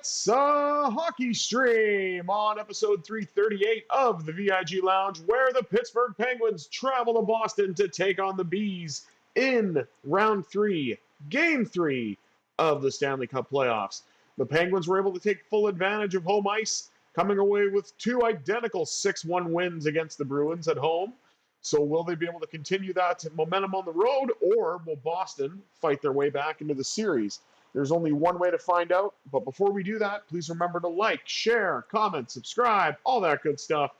It's a hockey stream on episode 338 of the VIG Lounge, where the Pittsburgh Penguins travel to Boston to take on the Bees in round 3, game 3 of the Stanley Cup playoffs. The Penguins were able to take full advantage of home ice, coming away with two identical 6-1 wins against the Bruins at home. So will they be able to continue that momentum on the road, or will Boston fight their way back into the series? There's only one way to find out, but before we do that, please remember to like, share, comment, subscribe, all that good stuff.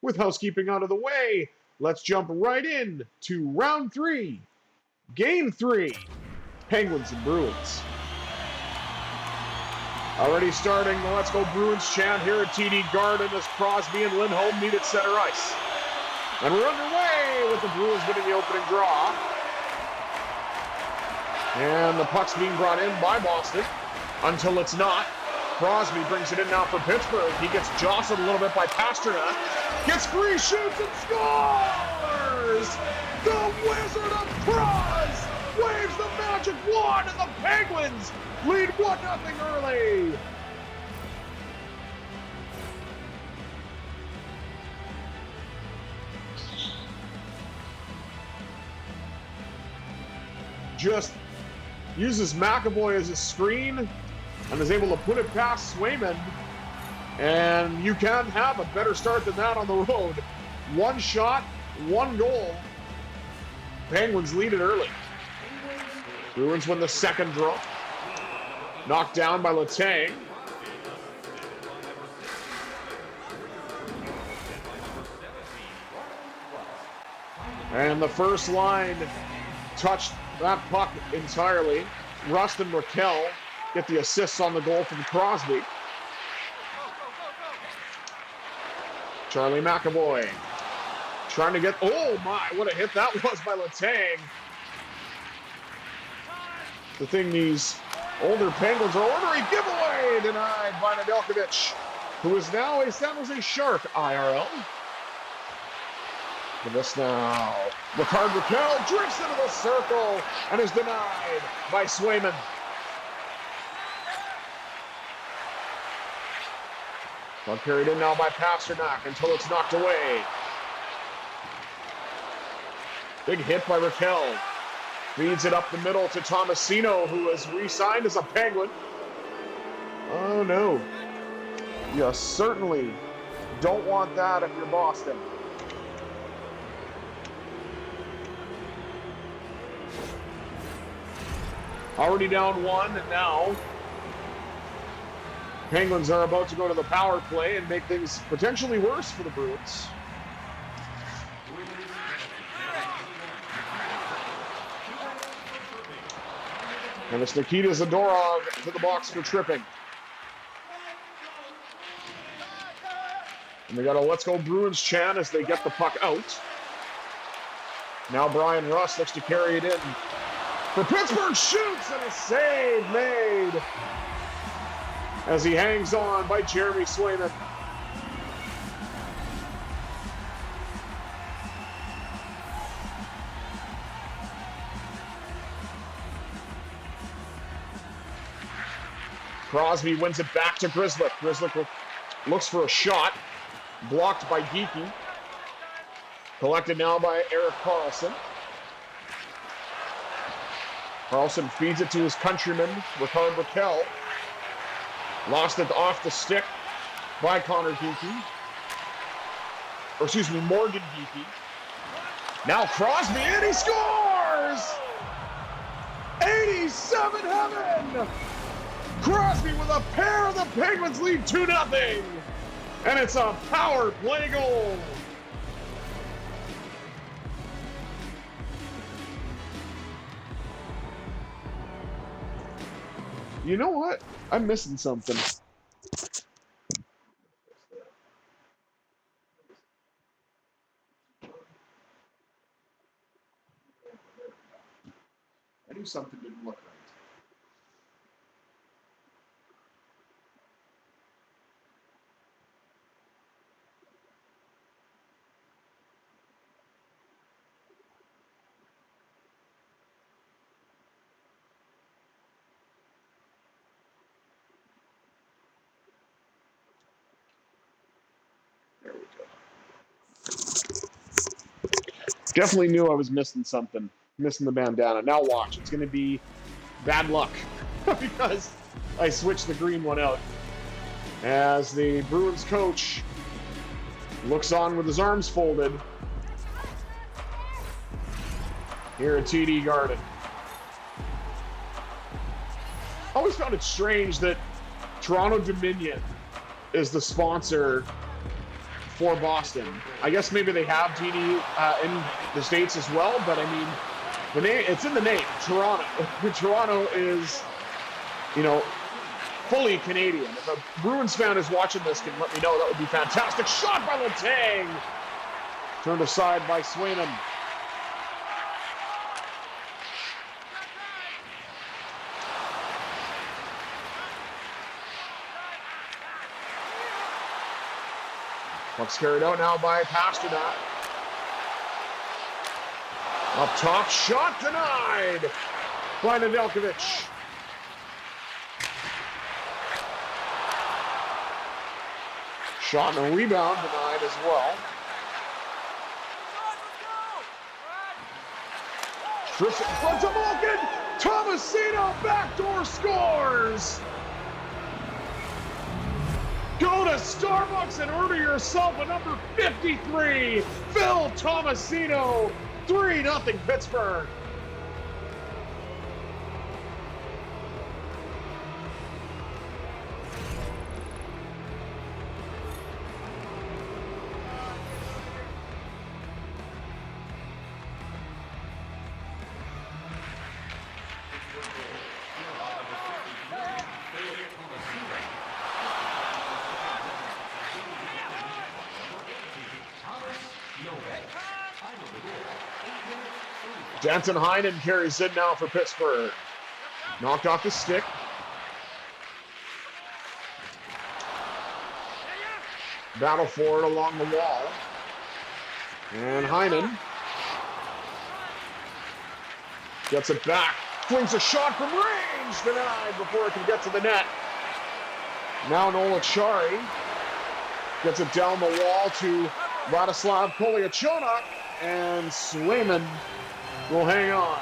With housekeeping out of the way, let's jump right in to round 3, game 3, Penguins and Bruins. Already starting the Let's Go Bruins chant here at TD Garden as Crosby and Lindholm meet at center ice. And we're underway with the Bruins winning the opening draw. And the puck's being brought in by Boston until it's not. Crosby brings it in now for Pittsburgh. He gets jostled a little bit by Pastrnak. Gets free, shoots, and scores! The Wizard of Cross waves the magic wand, and the Penguins lead 1-0 early. Just uses McAvoy as a screen and is able to put it past Swayman. And you can't have a better start than that on the road. One shot, one goal. Penguins lead it early. Bruins win the second draw. Knocked down by Letang. And the first line touched that puck entirely. Rust and Raquel get the assists on the goal from Crosby. Charlie McAvoy trying to get, oh my, what a hit that was by Letang. The thing these older Penguins are ordering, giveaway denied by Nedeljkovic, who is now a San Jose Shark IRL. For this now, Rickard Rakell drifts into the circle and is denied by Swayman. Puck carried in now by Pastrnak until it's knocked away. Big hit by Rakell. Feeds it up the middle to Tomasino, who is re-signed as a Penguin. Oh no. You certainly don't want that if you're Boston. Already down one, and now Penguins are about to go to the power play and make things potentially worse for the Bruins. And it's Nikita Zadorov to the box for tripping. And we got a Let's Go Bruins chant as they get the puck out. Now Brian Rust looks to carry it in. For Pittsburgh, shoots, and a save made as he hangs on by Jeremy Swayman. Crosby wins it back to Grzelcyk. Grzelcyk looks for a shot, blocked by Geekie. Collected now by Erik Karlsson. Karlsson feeds it to his countryman, Rickard Rakell. Lost it off the stick by Connor Geekie. Or excuse me, Morgan Geekie. Now Crosby, and he scores! 87 heaven! Crosby with a pair of the Penguins lead 2-0. And it's a power play goal. You know what? I'm missing something. I knew something didn't look right. Definitely knew I was missing something. Missing the bandana. Now watch. It's going to be bad luck because I switched the green one out. As the Bruins coach looks on with his arms folded here at TD Garden. Always found it strange that Toronto Dominion is the sponsor for Boston. I guess maybe they have TD in the States as well, but I mean, the name, it's in the name, Toronto. Toronto is, you know, fully Canadian. If a Bruins fan is watching this, can let me know. That would be fantastic. Shot by Letang. Turned aside by Swayman. Puck's carried out now by Pasternak. Up top, shot denied by Nedeljkovic. Shot and a rebound denied as well. Trips in front of Malkin. Tomasino backdoor scores. Go to Starbucks and order yourself a number 53. Phil Tomasino. 3-0 Pittsburgh. Danton Heinen carries in now for Pittsburgh. Knocked off the stick. Battle for it along the wall. And Heinen gets it back. Swings a shot from range. Denied before it can get to the net. Now Nola Chari gets it down the wall to Vladislav Kolyachonok. And Swayman will hang on.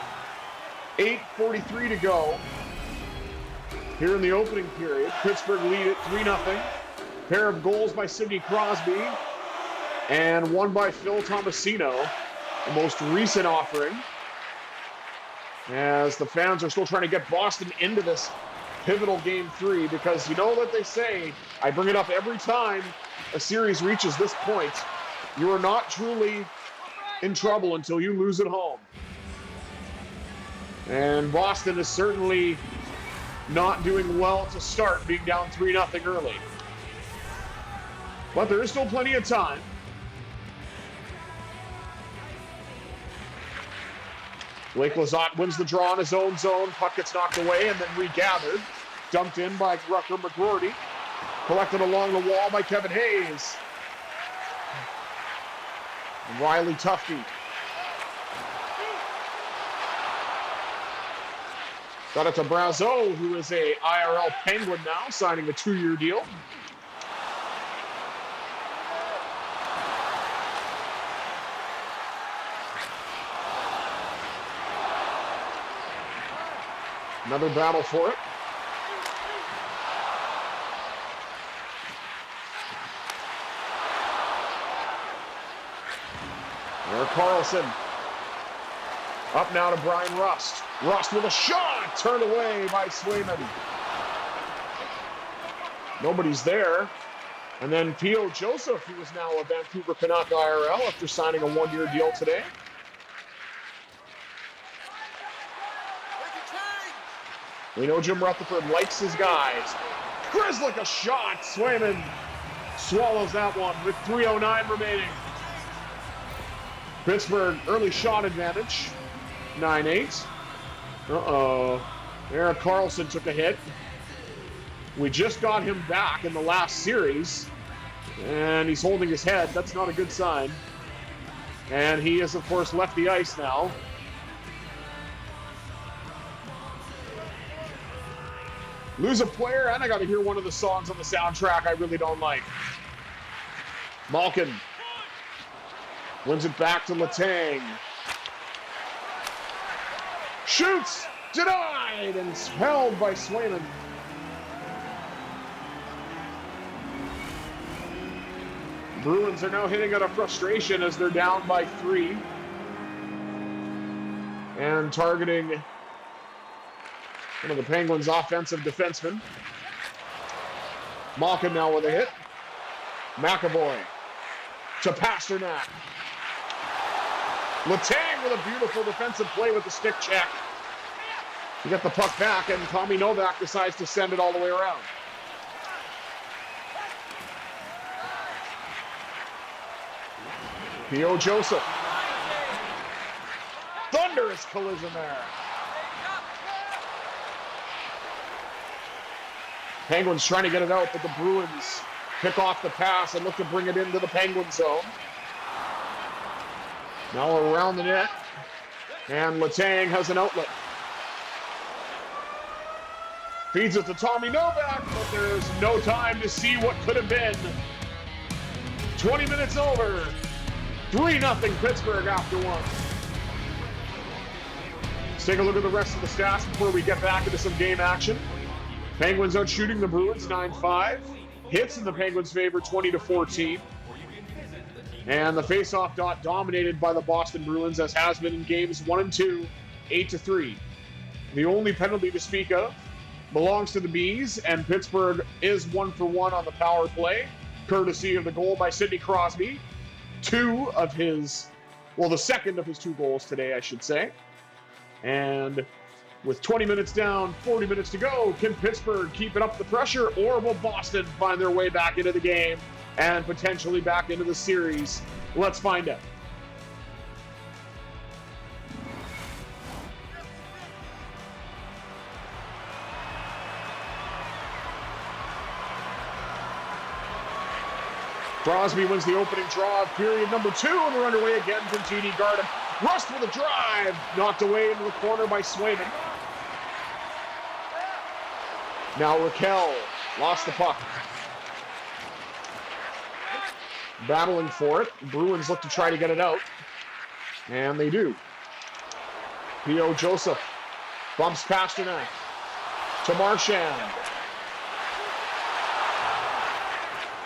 8:43 to go here in the opening period. Pittsburgh lead it 3-0. Pair of goals by Sidney Crosby and one by Phil Tomasino, the most recent offering. As the fans are still trying to get Boston into this pivotal Game 3, because you know what they say, I bring it up every time a series reaches this point, you are not truly in trouble until you lose at home. And Boston is certainly not doing well to start, being down 3-0 early. But there is still plenty of time. Blake Lizotte wins the draw in his own zone. Puck gets knocked away and then regathered. Dumped in by Rucker McGroarty. Collected along the wall by Kevin Hayes. Riley Tufte. Got it to Brazeau, who is a IRL Penguin now, signing a 2-year deal. Another battle for it. There, Carlson. Up now to Brian Rust. Rust with a shot, turned away by Swayman. Nobody's there. And then P.O. Joseph, who is now a Vancouver Canuck IRL after signing a 1-year deal today. We know Jim Rutherford likes his guys. Grzelcyk a shot. Swayman swallows that one with 3:09 remaining. Pittsburgh early shot advantage. 9-8. Erik Karlsson took a hit. We just got him back in the last series. And he's holding his head. That's not a good sign. And he has, of course, left the ice now. Lose a player, and I got to hear one of the songs on the soundtrack I really don't like. Malkin wins it back to Letang. Shoots! Denied! And held by Swayman. Bruins are now hitting out of frustration as they're down by 3. And targeting one of the Penguins' offensive defensemen. Malkin now with a hit. McAvoy to Pasternak. Letang with a beautiful defensive play with the stick check. You get the puck back, and Tommy Novak decides to send it all the way around. P.O. Joseph. Thunderous collision there. Penguins trying to get it out, but the Bruins pick off the pass and look to bring it into the Penguin zone. Now around the net, and Letang has an outlet. Feeds it to Tommy Novak, but there's no time to see what could have been. 20 minutes over. 3-0 Pittsburgh after 1. Let's take a look at the rest of the stats before we get back into some game action. Penguins out shooting the Bruins 9-5. Hits in the Penguins' favor 20-14. And the faceoff dot dominated by the Boston Bruins, as has been in games 1 and 2, 8-3. The only penalty to speak of belongs to the Bees, and Pittsburgh is 1-for-1 on the power play, courtesy of the goal by Sidney Crosby. The second of his 2 goals today, I should say. And with 20 minutes down, 40 minutes to go, can Pittsburgh keep it up the pressure, or will Boston find their way back into the game and potentially back into the series? Let's find out. Crosby wins the opening draw of period number 2, and we're underway again from TD Garden. Rust with a drive, knocked away into the corner by Swayman. Now Raquel lost the puck. Battling for it. Bruins look to try to get it out, and they do. P.O. Joseph bumps Pasternak to Marchand.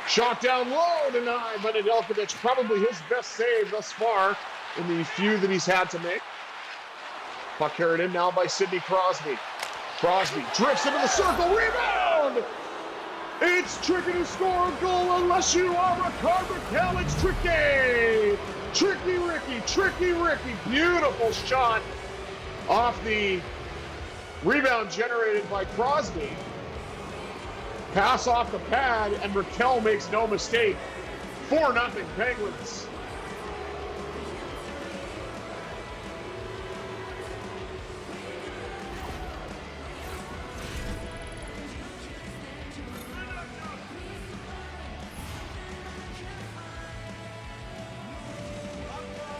Shot down low, denied by Nedeljkovic. Probably his best save thus far in the few that he's had to make. Puck carried in now by Sidney Crosby. Crosby drifts into the circle. Rebound! It's tricky to score a goal unless you are Rickard Raquel. It's tricky! Tricky Ricky. Beautiful shot off the rebound generated by Crosby. Pass off the pad, and Raquel makes no mistake. 4-0 Penguins.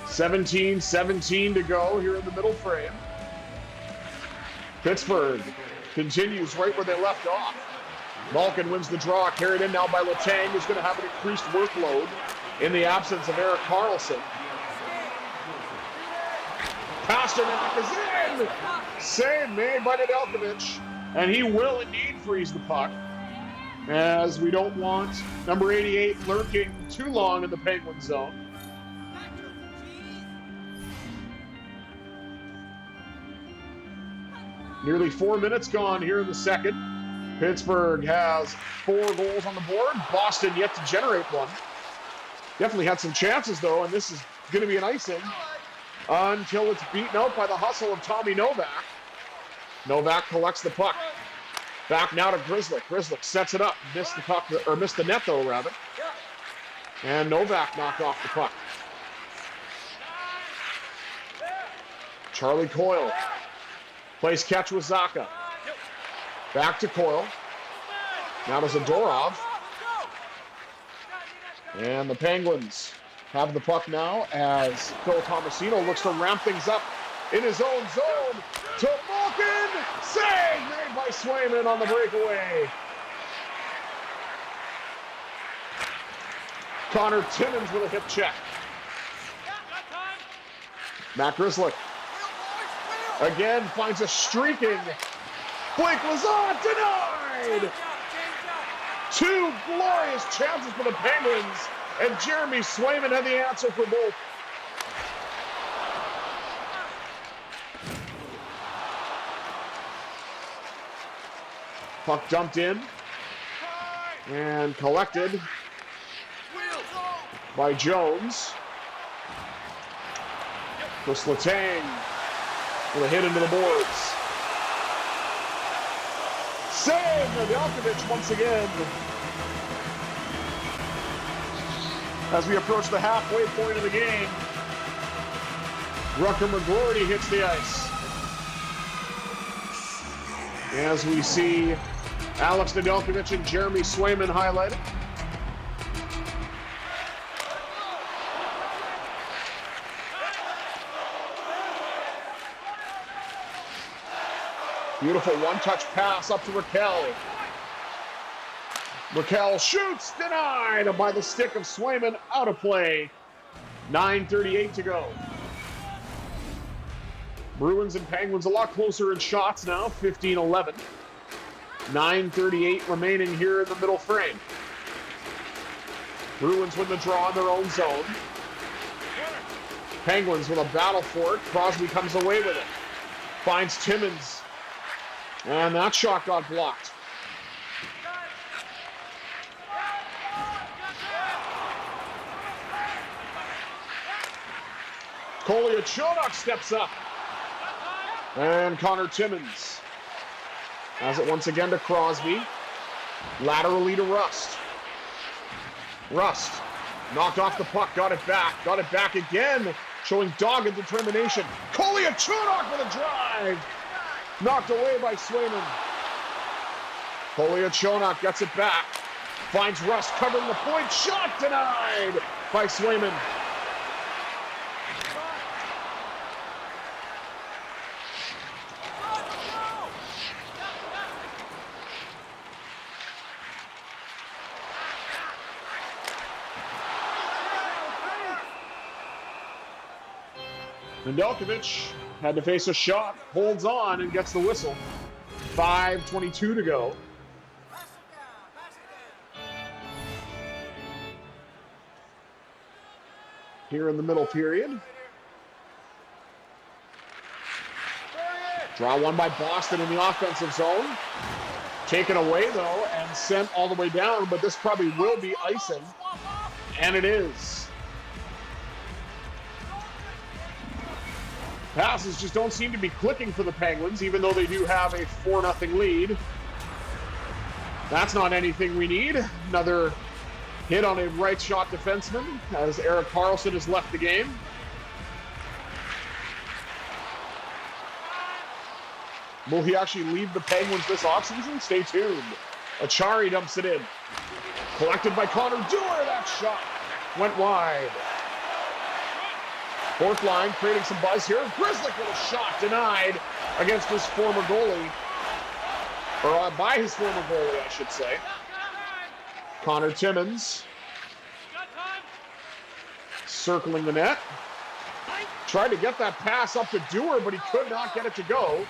(17-17) to go here in the middle frame. Pittsburgh continues right where they left off. Malkin wins the draw, carried in now by Letang, who's going to have an increased workload in the absence of Erik Karlsson. Pasternak is in! Save made by Nedeljkovic, and he will indeed freeze the puck, as we don't want number 88 lurking too long in the Penguin zone. Nearly 4 minutes gone here in the second. Pittsburgh has 4 goals on the board. Boston yet to generate one. Definitely had some chances, though, and this is going to be an icing until it's beaten out by the hustle of Tommy Novak. Novak collects the puck. Back now to Grzelcyk. Grzelcyk sets it up. Missed the net, though, rather. And Novak knocked off the puck. Charlie Coyle plays catch with Zacha. Back to Coyle. Now to Zadorov. And the Penguins have the puck now as Phil Tomasino looks to ramp things up in his own zone. To Malkin! Save made by Swayman on the breakaway. Connor Timmins with a hip check. Matt Grzelcyk Again, finds a streaking. Blake Lazat denied! Two glorious chances for the Penguins, and Jeremy Swayman had the answer for both. Puck dumped in and collected by Jones. Chris Letang with a hit into the boards. Save Nedeljkovic once again. As we approach the halfway point of the game, Rucker McGroarty hits the ice. As we see Alex Nedeljkovic and Jeremy Swayman highlighted. Beautiful one-touch pass up to Raquel. Raquel shoots, denied by the stick of Swayman, out of play. 9:38 to go. Bruins and Penguins a lot closer in shots now, 15-11. 9:38 remaining here in the middle frame. Bruins win the draw in their own zone. Penguins with a battle for it. Crosby comes away with it. Finds Timmins. And that shot got blocked. Kolyachonok steps up. And Connor Timmins has it once again to Crosby. Laterally to Rust. Rust knocked off the puck, got it back again, showing dogged determination. Kolyachonok with a drive. Knocked away by Swayman. Kolyachonok gets it back. Finds Rust covering the point. Shot denied by Swayman. Nedeljkovic had to face a shot, holds on, and gets the whistle. 5:22 to go. Here in the middle period. Draw one by Boston in the offensive zone. Taken away, though, and sent all the way down, but this probably will be icing. And it is. Passes just don't seem to be clicking for the Penguins, even though they do have a 4-0 lead. That's not anything we need. Another hit on a right shot defenseman as Erik Karlsson has left the game. Will he actually leave the Penguins this offseason? Stay tuned. Achari dumps it in. Collected by Connor Dewar. That shot went wide. Fourth line creating some buzz here. Grzelcyk with a shot denied against his former goalie. Or by his former goalie, I should say. Connor Timmins. Circling the net. Tried to get that pass up to Dewar, but he could not get it to go.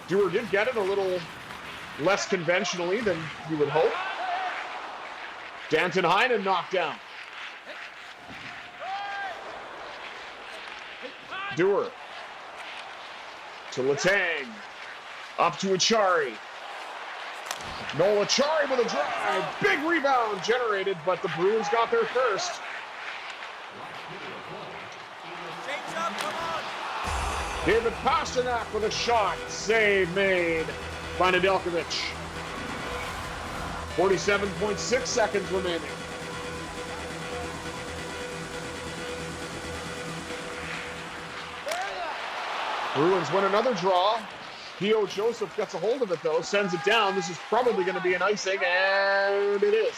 Dewar did get it a little less conventionally than you would hope. Danton Heinen knocked down. Dewar to Letang, up to Achari. Noel Achari with a drive. Big rebound generated, but the Bruins got there first. David Pasternak with a shot. Save made by Nedeljkovic. 47.6 seconds remaining. Bruins win another draw. P.O. Joseph gets a hold of it, though, sends it down. This is probably going to be an icing, and it is.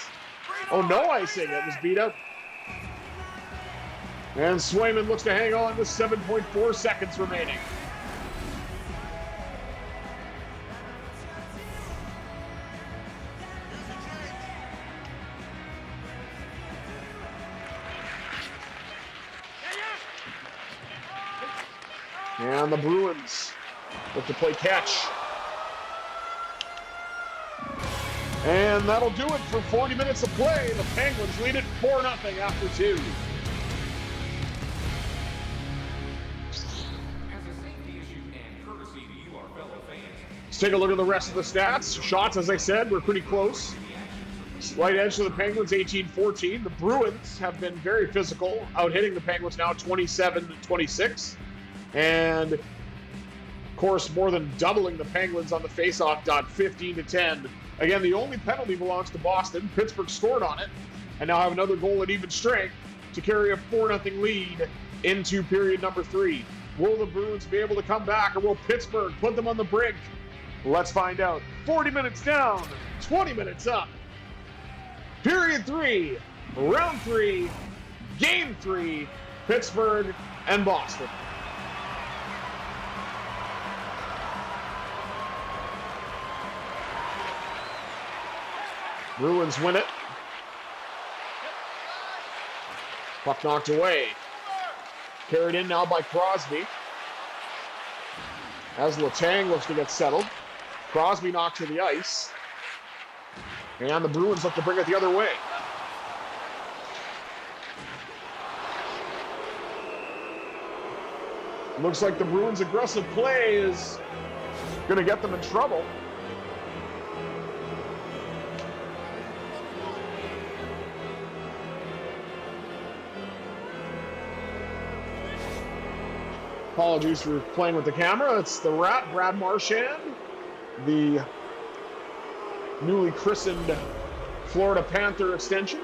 Oh, no icing. It was beat up. And Swayman looks to hang on with 7.4 seconds remaining. And the Bruins Look to play catch. And that'll do it for 40 minutes of play. The Penguins lead it 4-0 after 2. Let's take a look at the rest of the stats. Shots, as I said, were pretty close. Slight edge to the Penguins, 18-14. The Bruins have been very physical, out-hitting the Penguins now 27-26. And, of course, more than doubling the Penguins on the face-off dot, 15-10. Again, the only penalty belongs to Boston. Pittsburgh scored on it, and now have another goal at even strength to carry a 4-0 lead into period number 3. Will the Bruins be able to come back, or will Pittsburgh put them on the brink? Let's find out. 40 minutes down, 20 minutes up. Period 3, round 3, game 3, Pittsburgh and Boston. Bruins win it. Puck knocked away. Carried in now by Crosby. As Letang looks to get settled. Crosby knocked to the ice. And the Bruins look to bring it the other way. Looks like the Bruins' aggressive play is going to get them in trouble. Apologies for playing with the camera. It's the Rat, Brad Marchand, the newly christened Florida Panther extension.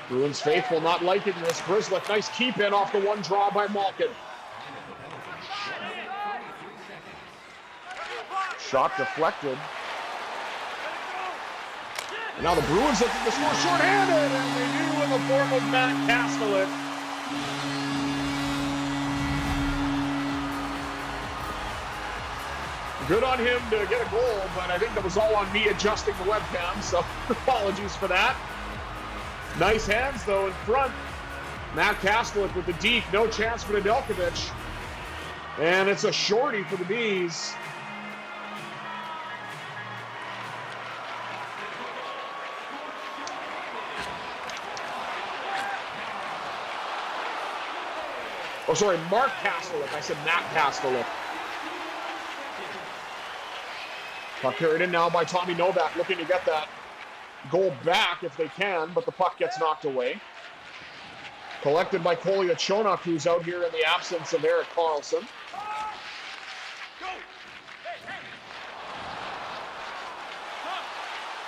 Bruins faithful not liking this. Grzelcyk, nice keep in off the one draw by Malkin. Shot deflected. And now the Bruins looking to score shorthanded, and they do in the form of Matt Castellet. Good on him to get a goal, but I think that was all on me adjusting the webcam, so apologies for that. Nice hands, though, in front. Matt Castellet with the deke, no chance for Nedeljkovic. And it's a shorty for the Bees. Oh, sorry, Mark Castellet. I said Matt Castellet. Puck carried in now by Tommy Novak, looking to get that goal back if they can, but the puck gets knocked away. Collected by Kolya Chonok, who's out here in the absence of Erik Karlsson.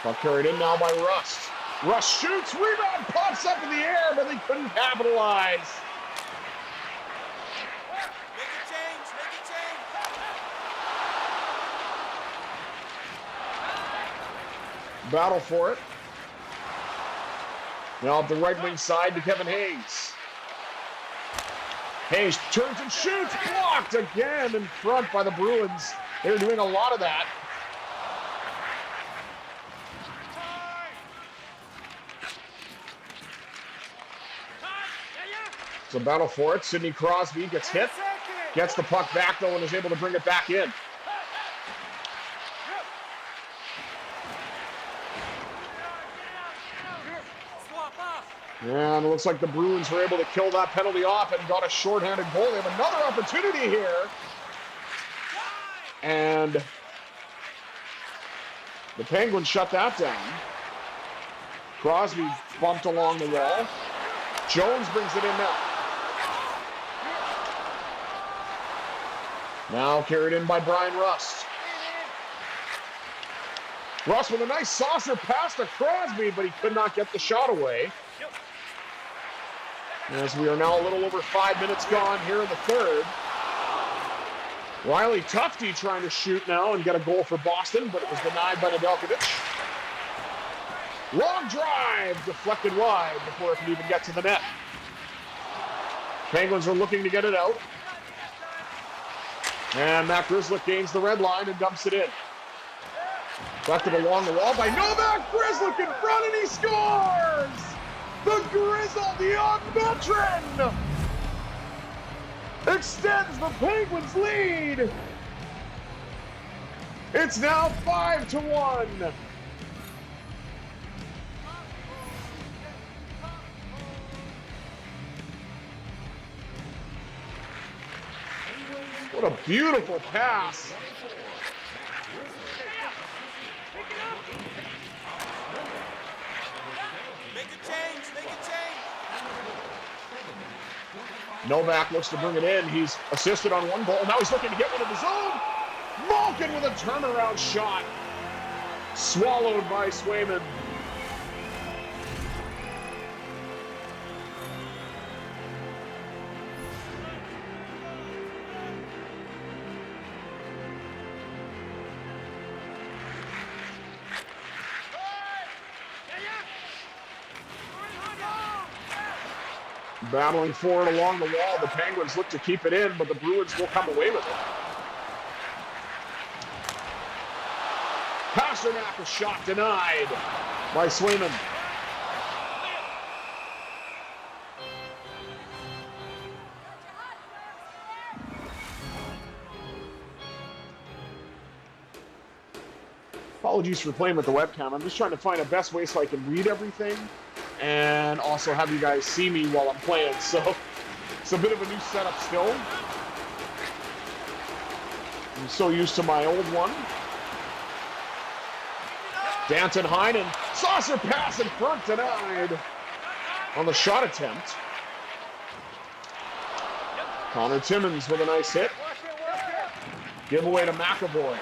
Puck carried in now by Rust. Rust shoots, rebound, pops up in the air, but they couldn't capitalize. Battle for it. Now up the right wing side to Kevin Hayes. Hayes turns and shoots, blocked again in front by the Bruins. They're doing a lot of that. It's a battle for it. Sidney Crosby gets hit, gets the puck back though and is able to bring it back in. And it looks like the Bruins were able to kill that penalty off and got a shorthanded goal. They have another opportunity here. And the Penguins shut that down. Crosby bumped along the wall. Jones brings it in now. Now carried in by Brian Rust. Rust with a nice saucer pass to Crosby, but he could not get the shot away. As we are now a little over 5 minutes gone here in the third. Riley Tufte trying to shoot now and get a goal for Boston, but it was denied by Nedeljkovic. Long drive, deflected wide before it could even get to the net. Penguins are looking to get it out. And Matt Grzelcyk gains the red line and dumps it in. Deflected along the wall by Novak. Grzelcyk in front and he scores! The Grizzle, the young veteran, extends the Penguins' lead. It's now 5-1. What a beautiful pass. Novak looks to bring it in. He's assisted on one goal. Now he's looking to get one of his own. Malkin with a turnaround shot. Swallowed by Swayman. Battling forward along the wall, the Penguins look to keep it in, but the Bruins will come away with it. Pasternak, a shot denied by Swayman. Apologies for playing with the webcam. I'm just trying to find a best way so I can read everything and also have you guys see me while I'm playing. So it's a bit of a new setup still. I'm so used to my old one. Danton Heinen, saucer pass in front, denied on the shot attempt. Connor Timmins with a nice hit. Giveaway to McAvoy.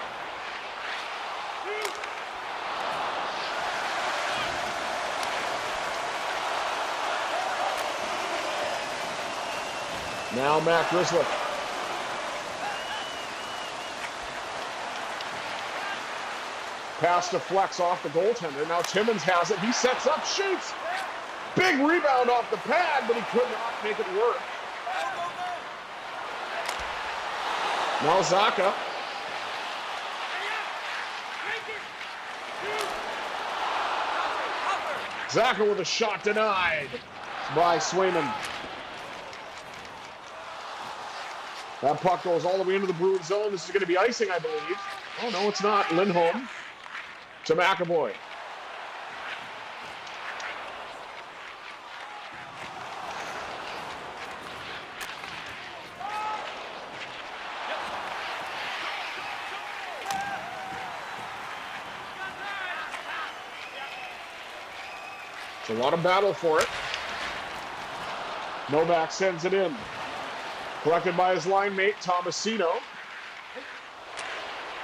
Now Matt Grizzly. Pass to Flex off the goaltender. Now Timmins has it. He sets up, shoots. Big rebound off the pad, but he could not make it work. Now Zacha. Zacha with a shot denied by Swayman. That puck goes all the way into the Bruins zone. This is going to be icing, I believe. Oh, no, it's not. Lindholm to McAvoy. It's a lot of battle for it. Novak sends it in. Collected by his line mate, Tomasino.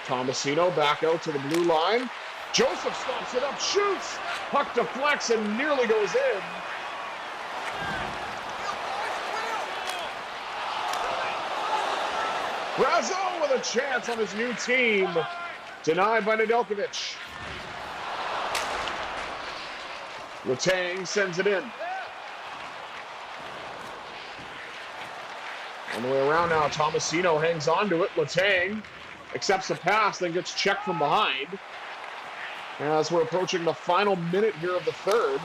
Tomasino back out to the blue line. Joseph stops it up, shoots. Puck deflects and nearly goes in. Brazeau with a chance on his new team. Denied by Nedeljkovic. Letang sends it in. On the way around now, Tomasino hangs on to it. Letang accepts the pass, then gets checked from behind. As we're approaching the final minute here of the third.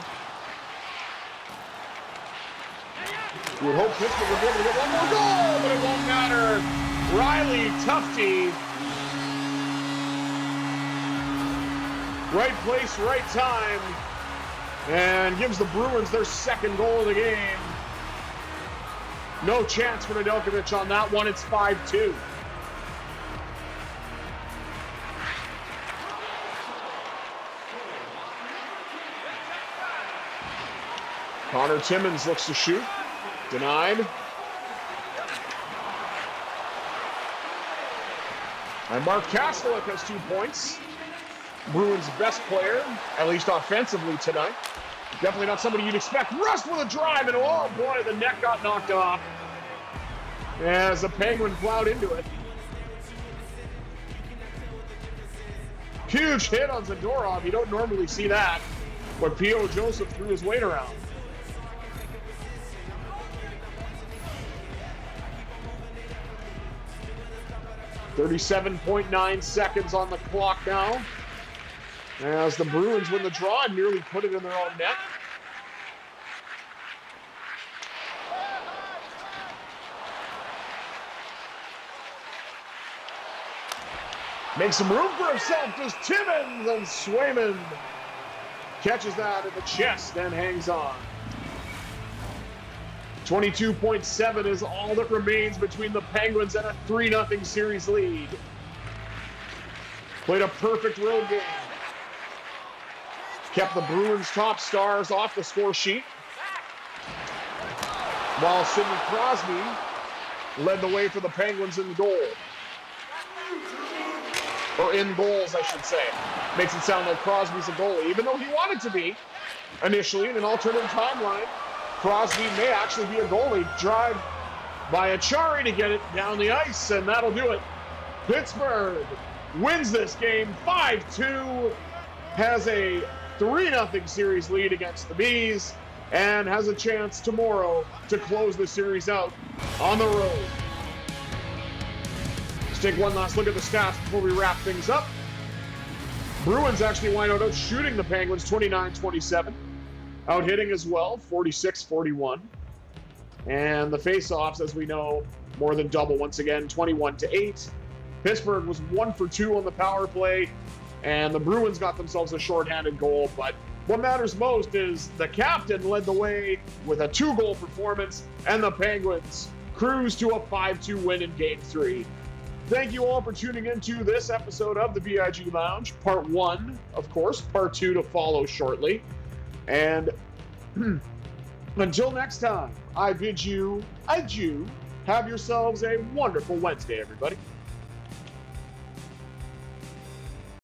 You would hope Pittsburgh would be able to get one more goal, but it won't matter. Riley Tufte. Right place, right time. And gives the Bruins their second goal of the game. No chance for Nedeljkovic on that one. It's 5-2. Connor Timmins looks to shoot. Denied. And Mark Kastelik has 2 points. Bruins' best player, at least offensively tonight. Definitely not somebody you'd expect. Rust with a drive, and oh boy, the net got knocked off as the Penguin plowed into it. Huge hit on Zadorov. You don't normally see that, but P.O. Joseph threw his weight around. .9 seconds on the clock now. As the Bruins win the draw and nearly put it in their own net. Makes some room for himself, does Timmins, and Swayman catches that in the chest and hangs on. 22.7 is all that remains between the Penguins and a 3-0 series lead. Played a perfect road game. Kept the Bruins' top stars off the score sheet, while Sidney Crosby led the way for the Penguins in goal. Or in goals, I should say. Makes it sound like Crosby's a goalie, even though he wanted to be initially in an alternate timeline. Crosby may actually be a goalie. Drive by Achari to get it down the ice, and that'll do it. Pittsburgh wins this game 5-2, has a 3-0 series lead against the Bees, and has a chance tomorrow to close the series out on the road. Let's take one last look at the stats before we wrap things up. Bruins actually wind out shooting the Penguins 29-27. Out hitting as well, 46-41. And the face-offs, as we know, more than double once again, 21-8. Pittsburgh was 1 for 2 on the power play, and the Bruins got themselves a shorthanded goal. But what matters most is the captain led the way with a 2-goal performance, and the Penguins cruised to a 5-2 win in Game 3. Thank you all for tuning into this episode of the VIG Lounge. Part 1, of course. Part 2 to follow shortly. And until next time, I bid you adieu. Have yourselves a wonderful Wednesday, everybody.